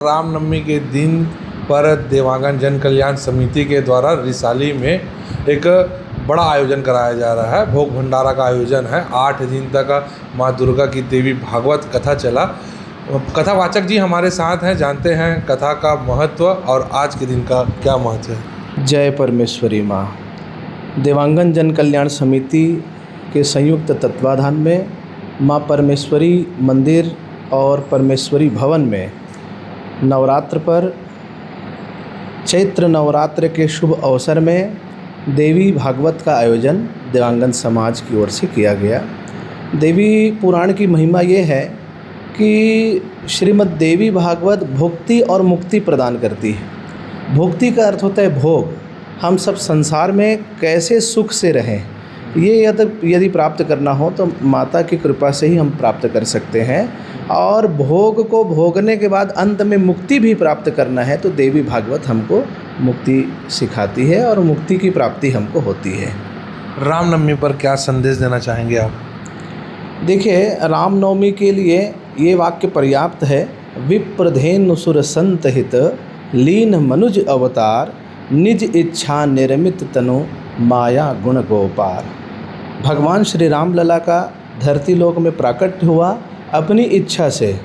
रामनवमी के दिन पर देवांगन जन कल्याण समिति के द्वारा रिसाली में एक बड़ा आयोजन कराया जा रहा है। भोग भंडारा का आयोजन है। 8 दिन तक माँ दुर्गा की देवी भागवत कथा चला। कथावाचक जी हमारे साथ हैं, जानते हैं कथा का महत्व और आज के दिन का क्या महत्व है। जय परमेश्वरी माँ। देवांगन जन कल्याण समिति के संयुक्त तत्वाधान में माँ परमेश्वरी मंदिर और परमेश्वरी भवन में नवरात्र पर चैत्र नवरात्र के शुभ अवसर में देवी भागवत का आयोजन देवांगन समाज की ओर से किया गया। देवी पुराण की महिमा ये है कि श्रीमद् देवी भागवत भुक्ति और मुक्ति प्रदान करती है। भुक्ति का अर्थ होता है भोग। हम सब संसार में कैसे सुख से रहें, ये यदि प्राप्त करना हो तो माता की कृपा से ही हम प्राप्त कर सकते हैं। और भोग को भोगने के बाद अंत में मुक्ति भी प्राप्त करना है तो देवी भागवत हमको मुक्ति सिखाती है और मुक्ति की प्राप्ति हमको होती है। रामनवमी पर क्या संदेश देना चाहेंगे आप? देखिए, रामनवमी के लिए ये वाक्य पर्याप्त है। विप्रधेनु सुर संत हित लीन मनुज अवतार निज इच्छा निर्मित तनु माया गुण गोपार। भगवान श्री राम लला का धरती लोक में प्राकट्य हुआ अपनी इच्छा से,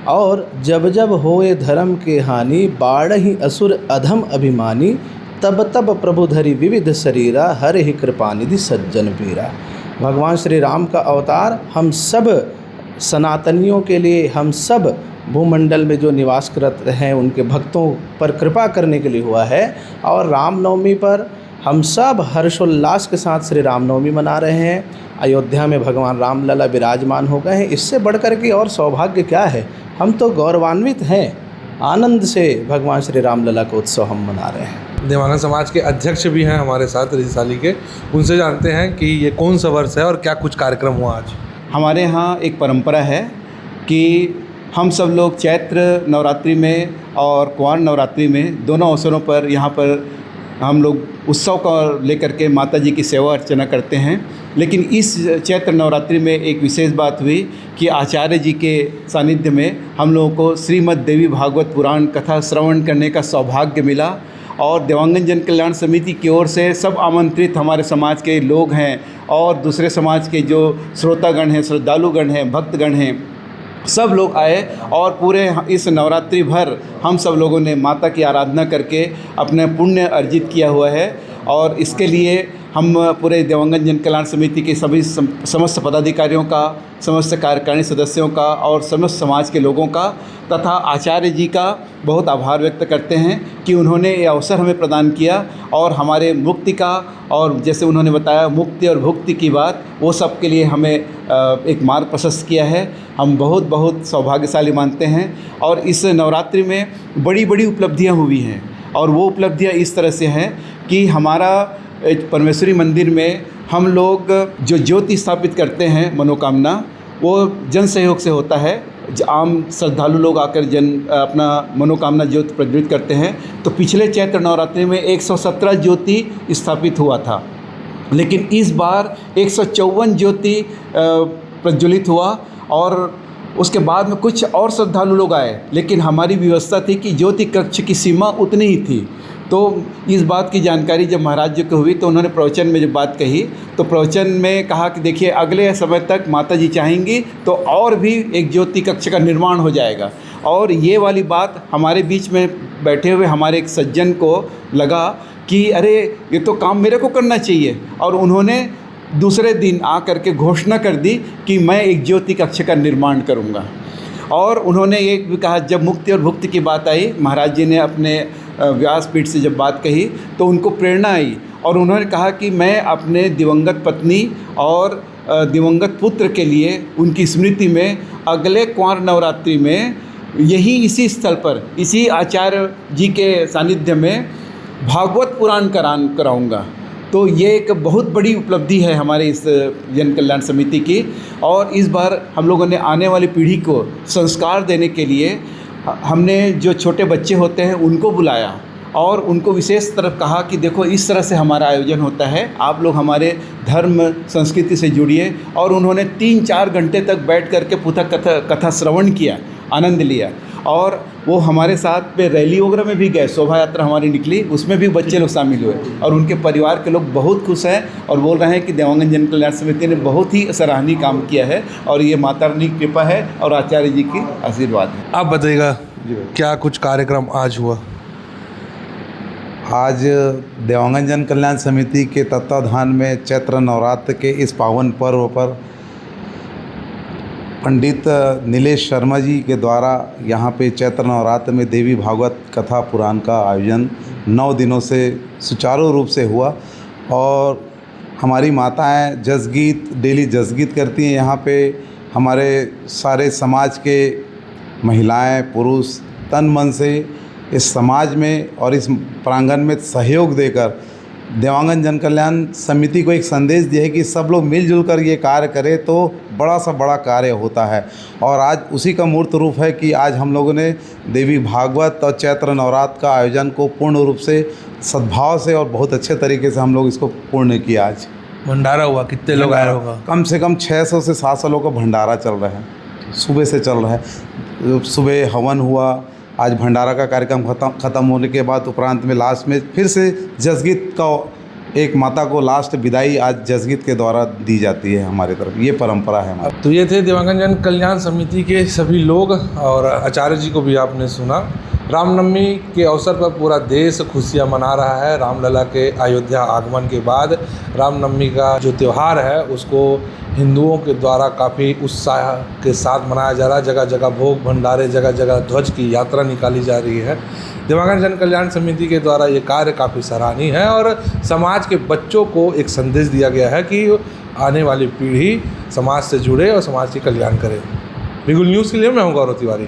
और जब जब होए धर्म के हानि बाढ़हि असुर अधम अभिमानी तब तब प्रभु धरि विविध शरीरा हर ही कृपानिधि सज्जन पीरा। भगवान श्री राम का अवतार हम सब सनातनियों के लिए, हम सब भूमंडल में जो निवास करते हैं उनके भक्तों पर कृपा करने के लिए हुआ है। और रामनवमी पर हम सब हर्षोल्लास के साथ श्री रामनवमी मना रहे हैं। अयोध्या में भगवान राम लला विराजमान हो गए हैं। इससे बढ़कर के और सौभाग्य क्या है। हम तो गौरवान्वित हैं, आनंद से भगवान श्री राम लला का उत्सव हम मना रहे हैं। देवांगन समाज के अध्यक्ष भी हैं हमारे साथ रिसाली के, उनसे जानते हैं कि ये कौन सा वर्ष है और क्या कुछ कार्यक्रम हुआ आज। हमारे यहाँ एक परंपरा है कि हम सब लोग चैत्र नवरात्रि में और कुंवार नवरात्रि में दोनों अवसरों पर यहाँ पर हम लोग उत्सव को लेकर के माता जी की सेवा अर्चना करते हैं। लेकिन इस चैत्र नवरात्रि में एक विशेष बात हुई कि आचार्य जी के सानिध्य में हम लोगों को श्रीमद् देवी भागवत पुराण कथा श्रवण करने का सौभाग्य मिला। और देवांगन जन कल्याण समिति की ओर से सब आमंत्रित हमारे समाज के लोग हैं और दूसरे समाज के जो श्रोतागण हैं, श्रद्धालुगण हैं, भक्तगण हैं, सब लोग आए और पूरे इस नवरात्रि भर हम सब लोगों ने माता की आराधना करके अपने पुण्य अर्जित किया हुआ है। और इसके लिए हम पूरे देवांगन जन कल्याण समिति के सभी समस्त पदाधिकारियों का, समस्त कार्यकारिणी सदस्यों का और समस्त समाज के लोगों का तथा आचार्य जी का बहुत आभार व्यक्त करते हैं कि उन्होंने ये अवसर हमें प्रदान किया और हमारे मुक्ति का, और जैसे उन्होंने बताया मुक्ति और भुक्ति की बात, वो सब के लिए हमें एक मार्ग प्रशस्त किया है। हम बहुत बहुत सौभाग्यशाली मानते हैं। और इस नवरात्रि में बड़ी बड़ी उपलब्धियाँ हुई हैं और वो उपलब्धियाँ इस तरह से हैं कि हमारा परमेश्वरी मंदिर में हम लोग जो ज्योति स्थापित करते हैं मनोकामना, वो जन सहयोग से होता है। आम श्रद्धालु लोग आकर अपना मनोकामना ज्योति प्रज्वलित करते हैं। तो पिछले चैत्र नवरात्रि में 117 ज्योति स्थापित हुआ था, लेकिन इस बार 154 ज्योति प्रज्वलित हुआ। और उसके बाद में कुछ और श्रद्धालु लोग आए, लेकिन हमारी व्यवस्था थी कि ज्योति कक्ष की सीमा उतनी ही थी। तो इस बात की जानकारी जब महाराज जी को हुई तो उन्होंने प्रवचन में जब बात कही तो प्रवचन में कहा कि देखिए अगले समय तक माता जी चाहेंगी तो और भी एक ज्योति कक्ष का निर्माण हो जाएगा। और ये वाली बात हमारे बीच में बैठे हुए हमारे एक सज्जन को लगा कि अरे ये तो काम मेरे को करना चाहिए, और उन्होंने दूसरे दिन आ के घोषणा कर दी कि मैं एक ज्योति कक्ष का निर्माण करूँगा। और उन्होंने ये भी कहा, जब मुक्ति और भुक्ति की बात आई, महाराज जी ने अपने व्यासपीठ से जब बात कही तो उनको प्रेरणा आई और उन्होंने कहा कि मैं अपने दिवंगत पत्नी और दिवंगत पुत्र के लिए उनकी स्मृति में अगले कुंवार नवरात्रि में यही इसी स्थल पर, इसी आचार्य जी के सानिध्य में भागवत पुराण कराऊंगा। तो ये एक बहुत बड़ी उपलब्धि है हमारे इस जन कल्याण समिति की। और इस बार हम लोगों ने आने वाली पीढ़ी को संस्कार देने के लिए हमने जो छोटे बच्चे होते हैं उनको बुलाया और उनको विशेष तरफ कहा कि देखो इस तरह से हमारा आयोजन होता है, आप लोग हमारे धर्म संस्कृति से जुड़िए। और उन्होंने 3-4 घंटे तक बैठ करके पुस्तक कथा श्रवण किया, आनंद लिया। और वो हमारे साथ पे रैली वगैरह में भी गए, शोभा यात्रा हमारी निकली, उसमें भी बच्चे लोग शामिल हुए और उनके परिवार के लोग बहुत खुश हैं और बोल रहे हैं कि देवांगन जन कल्याण समिति ने बहुत ही सराहनीय काम किया है और ये माता रानी की कृपा है और आचार्य जी की आशीर्वाद है। आप बताइएगा क्या कुछ कार्यक्रम आज हुआ? आज देवांगन जन कल्याण समिति के तत्वाधान में चैत्र नवरात्र के इस पावन पर्व पर पंडित नीलेश शर्मा जी के द्वारा यहाँ पे चैत्र नवरात्र में देवी भागवत कथा पुराण का आयोजन 9 दिनों से सुचारू रूप से हुआ और हमारी माताएं जसगीत डेली जसगीत करती हैं। यहाँ पे हमारे सारे समाज के महिलाएं पुरुष तन मन से इस समाज में और इस प्रांगण में सहयोग देकर देवांगन जन कल्याण समिति को एक संदेश दिया है कि सब लोग मिलजुल कर ये कार्य करें तो बड़ा सा बड़ा कार्य होता है। और आज उसी का मूर्त रूप है कि आज हम लोगों ने देवी भागवत और चैत्र नवरात्र का आयोजन को पूर्ण रूप से सद्भाव से और बहुत अच्छे तरीके से हम लोग इसको पूर्ण किया। आज भंडारा हुआ, कितने लोग आए होगा? कम से कम 600 से 700 लोगों का भंडारा चल रहा है, सुबह से चल रहा है। सुबह हवन हुआ, आज भंडारा का कार्यक्रम ख़त्म होने के बाद उपरांत में लास्ट में फिर से जसगीत का एक माता को लास्ट विदाई आज जसगीत के द्वारा दी जाती है हमारी तरफ, ये परंपरा है हमारी। तो ये थे देवांगन जन कल्याण समिति के सभी लोग और आचार्य जी को भी आपने सुना। रामनवमी के अवसर पर पूरा देश खुशियां मना रहा है। रामलला के अयोध्या आगमन के बाद रामनवमी का जो त्यौहार है उसको हिंदुओं के द्वारा काफ़ी उत्साह के साथ मनाया जा रहा है। जगह जगह भोग भंडारे, जगह जगह ध्वज की यात्रा निकाली जा रही है। देवांगन जन कल्याण समिति के द्वारा ये कार्य काफ़ी सराहनीय है और समाज के बच्चों को एक संदेश दिया गया है कि आने वाली पीढ़ी समाज से जुड़े और समाज के कल्याण करे। बिगुल न्यूज़ के लिए मैं हूँ गौरव तिवारी।